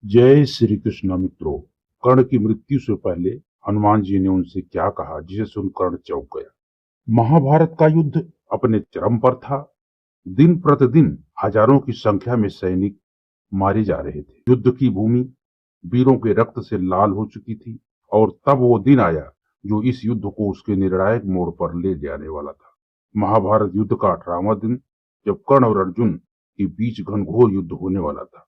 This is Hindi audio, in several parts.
जय श्री कृष्ण। मित्रों, कर्ण की मृत्यु से पहले हनुमान जी ने उनसे क्या कहा जिसे सुन कर्ण चौंक गया। महाभारत का युद्ध अपने चरम पर था। दिन प्रतिदिन हजारों की संख्या में सैनिक मारे जा रहे थे। युद्ध की भूमि वीरों के रक्त से लाल हो चुकी थी और तब वो दिन आया जो इस युद्ध को उसके निर्णायक मोड़ पर ले जाने वाला था। महाभारत युद्ध का 18वां दिन, जब कर्ण और अर्जुन के बीच घनघोर युद्ध होने वाला था।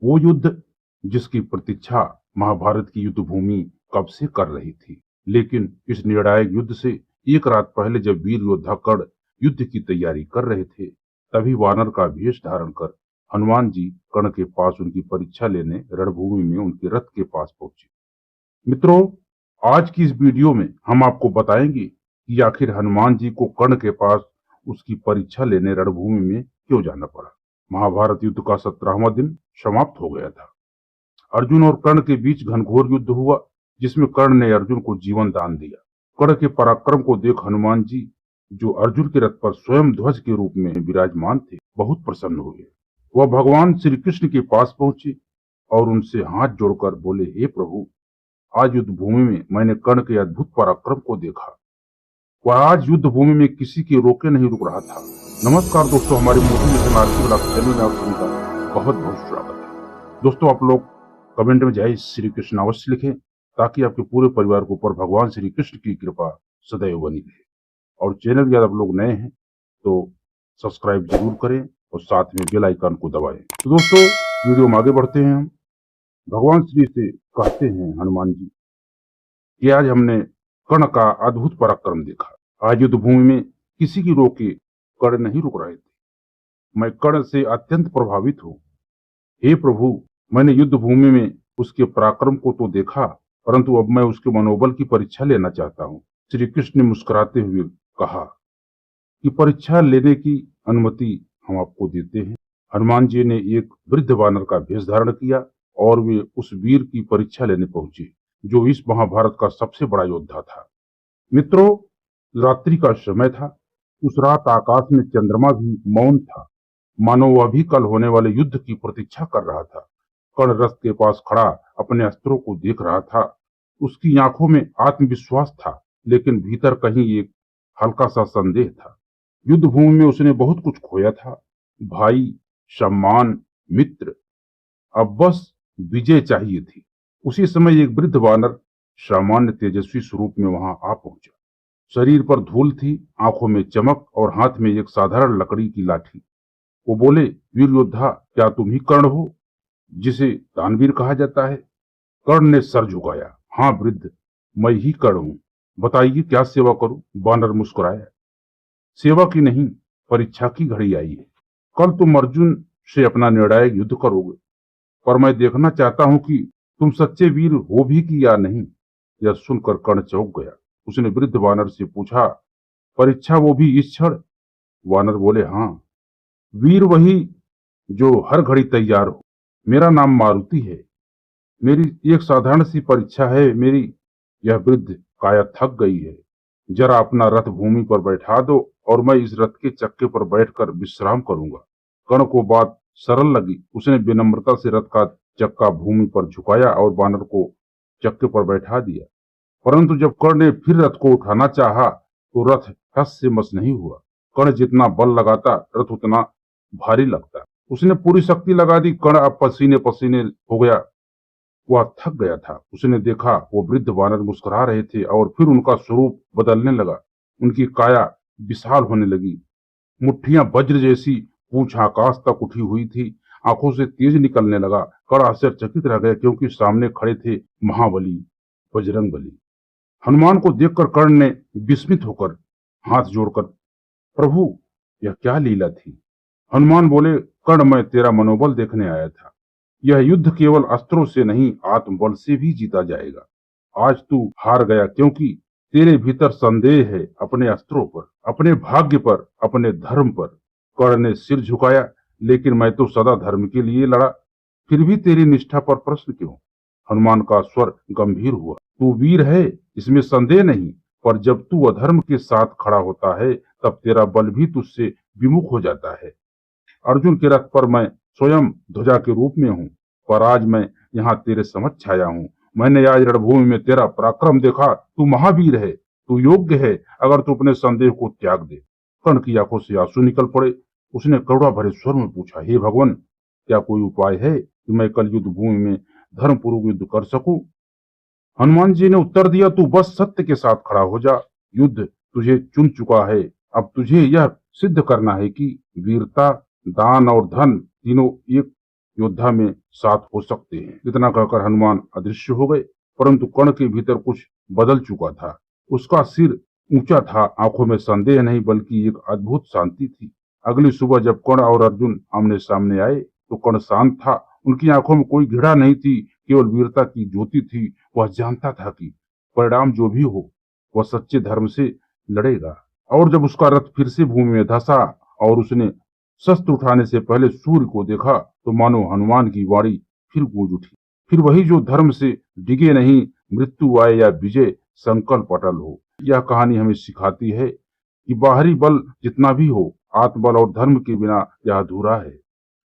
वो युद्ध जिसकी प्रतीक्षा महाभारत की युद्ध भूमि कब से कर रही थी। लेकिन इस निर्णायक युद्ध से एक रात पहले जब वीर योद्धा कर्ण युद्ध की तैयारी कर रहे थे, तभी वानर का वेश धारण कर हनुमान जी कर्ण के पास उनकी परीक्षा लेने रणभूमि में उनके रथ के पास पहुंचे। मित्रों, आज की इस वीडियो में हम आपको बताएंगे कि आखिर हनुमान जी को कर्ण के पास उसकी परीक्षा लेने रणभूमि में क्यों जाना पड़ा। महाभारत युद्ध का 17वां दिन समाप्त हो गया था। अर्जुन और कर्ण के बीच घनघोर युद्ध हुआ, जिसमें कर्ण ने अर्जुन को जीवन दान दिया। कर्ण के पराक्रम को देख हनुमान जी, जो अर्जुन के रथ पर स्वयं ध्वज के रूप में विराजमान थे, बहुत प्रसन्न हुए। वह भगवान श्री कृष्ण के पास पहुंचे और उनसे हाथ जोड़कर बोले, हे प्रभु, आज युद्ध भूमि में मैंने कर्ण के अद्भुत पराक्रम को देखा। वह आज युद्ध भूमि में किसी के रोके नहीं रुक रहा था। नमस्कार दोस्तों, हमारे मोटिवेशन आरती ब्लॉग चैनल में आप सभी का बहुत बहुत स्वागत है। दोस्तों, आप लोग कमेंट में जय श्री कृष्ण अवश्य लिखें, ताकि आपके पूरे परिवार के ऊपर भगवान श्री कृष्ण की कृपा सदैव बनी रहे। और चैनल में आप लोग नए हैं तो सब्सक्राइब जरूर करें और साथ में बेल आइकन को दबाएं। तो दोस्तों, वीडियो में आगे बढ़ते हैं। हम भगवान श्री से कहते हैं हनुमान जी कि आज हमने कर्ण का अद्भुत पराक्रम देखा। आज युद्ध भूमि में किसी की रोके कर्ण नहीं रुक रहे थे। मैं कर्ण से अत्यंत प्रभावित हूँ। हे प्रभु, मैंने युद्ध भूमि में उसके पराक्रम को तो देखा, परंतु अब मैं उसके मनोबल की परीक्षा लेना चाहता हूँ। श्री कृष्ण ने मुस्कुराते हुए कहा कि परीक्षा लेने की अनुमति हम आपको देते हैं। हनुमान जी ने एक वृद्ध वानर का वेश धारण किया और वे उस वीर की परीक्षा लेने पहुंचे, जो इस महाभारत का सबसे बड़ा योद्धा था। मित्रों, रात्रि का समय था। उस रात आकाश में चंद्रमा भी मौन था, मानो वह भी कल होने वाले युद्ध की प्रतीक्षा कर रहा था। कर्ण रथ के पास खड़ा अपने अस्त्रों को देख रहा था। उसकी आंखों में आत्मविश्वास था, लेकिन भीतर कहीं एक हल्का सा संदेह था। युद्ध भूमि में उसने बहुत कुछ खोया था, भाई, सम्मान, मित्र। अब बस विजय चाहिए थी। उसी समय एक वृद्ध वानर सामान्य तेजस्वी स्वरूप में वहां आ पहुंचा। शरीर पर धूल थी, आंखों में चमक और हाथ में एक साधारण लकड़ी की लाठी। वो बोले, वीर योद्धा, क्या तुम ही कर्ण हो, जिसे दानवीर कहा जाता है? कर्ण ने सर झुकाया। हाँ वृद्ध, मैं ही कर्ण हूं, बताइए क्या सेवा करूं? वानर मुस्कुराया। सेवा की नहीं, परीक्षा की घड़ी आई है। कल तुम अर्जुन से अपना निर्णायक युद्ध करोगे, पर मैं देखना चाहता हूं कि तुम सच्चे वीर हो भी कि या नहीं। यह सुनकर कर्ण चौंक गया। उसने वृद्ध वानर से पूछा, परीक्षा वो भी इस क्षण? वानर बोले, हाँ, वीर वही जो हर घड़ी तैयार हो। मेरा नाम मारुति है। मेरी एक साधारण सी परीक्षा है मेरी। यह वृद्ध काया थक गई है। जरा अपना रथ भूमि पर बैठा दो और मैं इस रथ के चक्के पर बैठकर विश्राम करूंगा। कर्ण को बात सरल लगी। उसने विनम्रता से रथ का चक्का भूमि पर झुकाया और बानर को चक्के पर बैठा दिया। परंतु जब कर्ण ने फिर रथ को उठाना चाहा तो रथ ठस से मस नहीं हुआ। कर्ण जितना बल लगाता, रथ उतना भारी लगता। उसने पूरी शक्ति लगा दी। कर्ण अब पसीने पसीने हो गया। वह थक गया था। उसने देखा वो वृद्ध वानर मुस्कुरा रहे थे और फिर उनका स्वरूप बदलने लगा। उनकी काया विशाल होने लगी। मुट्ठियां वज्र जैसी, पूंछ आकाश तक उठी हुई थी। आंखों से तेज निकलने लगा। कर्ण आश्चर्यचकित रह गया, क्योंकि सामने खड़े थे महाबली बजरंगबली। हनुमान को देखकर कर्ण ने विस्मित होकर हाथ जोड़कर, प्रभु, यह क्या लीला थी? हनुमान बोले, कर्ण, मैं तेरा मनोबल देखने आया था। यह युद्ध केवल अस्त्रों से नहीं, आत्मबल से भी जीता जाएगा। आज तू हार गया क्योंकि तेरे भीतर संदेह है अपने अस्त्रों पर, अपने भाग्य पर, अपने धर्म पर। कर्ण ने सिर झुकाया, लेकिन मैं तो सदा धर्म के लिए लड़ा। फिर भी तेरी निष्ठा पर प्रश्न क्यों? हनुमान का स्वर गंभीर हुआ। तू वीर है, इसमें संदेह नहीं, पर जब तू अधर्म के साथ खड़ा होता है, तब तेरा बल भी तुझसे विमुख हो जाता है। अर्जुन के रथ पर मैं स्वयं ध्वजा के रूप में हूँ, पर आज मैं यहाँ तेरे समक्ष आया हूँ। मैंने आज रणभूमि में तेरा पराक्रम देखा। तू महावीर है, तू योग्य है। अगर तू अपने संदेह को त्याग दे। कर्ण की आंखों से आंसू निकल पड़े। उसने करुणा भरे स्वर में पूछा, हे भगवान, क्या कोई उपाय है कि मैं कल युद्ध भूमि में धर्मपूर्वक युद्ध कर सकूं? हनुमान जी ने उत्तर दिया, तू बस सत्य के साथ खड़ा हो जा। युद्ध तुझे चुन चुका है। अब तुझे यह सिद्ध करना है कि वीरता, दान और धन तीनों एक योद्धा में साथ हो सकते हैं। इतना कहकर हनुमान अदृश्य हो गए। परंतु कर्ण के भीतर कुछ बदल चुका था। उसका सिर ऊंचा था, आंखों में संदेह नहीं बल्कि एक अद्भुत शांति थी। अगली सुबह जब कर्ण और अर्जुन आमने सामने आए तो कर्ण शांत था। उनकी आंखों में कोई घृणा नहीं थी, केवल वीरता की ज्योति थी। वह जानता था कि परिणाम जो भी हो वह सच्चे धर्म से लड़ेगा। और जब उसका रथ फिर से भूमि में धंसा और उसने शस्त्र उठाने से पहले सूर्य को देखा तो मानो हनुमान की वाणी फिर गूंज उठी। फिर वही जो धर्म से डिगे नहीं, मृत्यु आए या विजय, संकल्प अटल हो। यह कहानी हमें सिखाती है कि बाहरी बल जितना भी हो, आत्मबल और धर्म के बिना यह अधूरा है।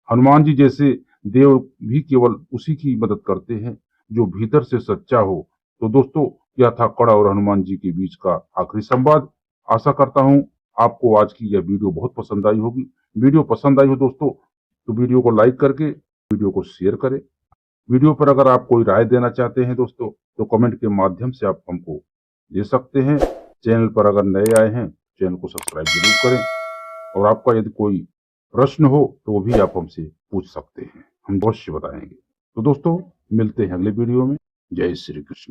हनुमान जी जैसे देव भी केवल उसी की मदद करते हैं जो भीतर से सच्चा हो। तो दोस्तों, यह था कर्ण और हनुमान जी के बीच का आखिरी संवाद। आशा करता हूं आपको आज की यह वीडियो बहुत पसंद आई होगी। वीडियो पसंद आई हो दोस्तों तो वीडियो को लाइक करके वीडियो को शेयर करें। वीडियो पर अगर आप कोई राय देना चाहते हैं दोस्तों तो कमेंट के माध्यम से आप हमको दे सकते हैं। चैनल पर अगर नए आए हैं चैनल को सब्सक्राइब जरूर करें। और आपका यदि कोई प्रश्न हो तो वो भी आप हमसे पूछ सकते हैं, हम अवश्य बताएंगे। तो दोस्तों, मिलते हैं अगले वीडियो में। जय श्री कृष्ण।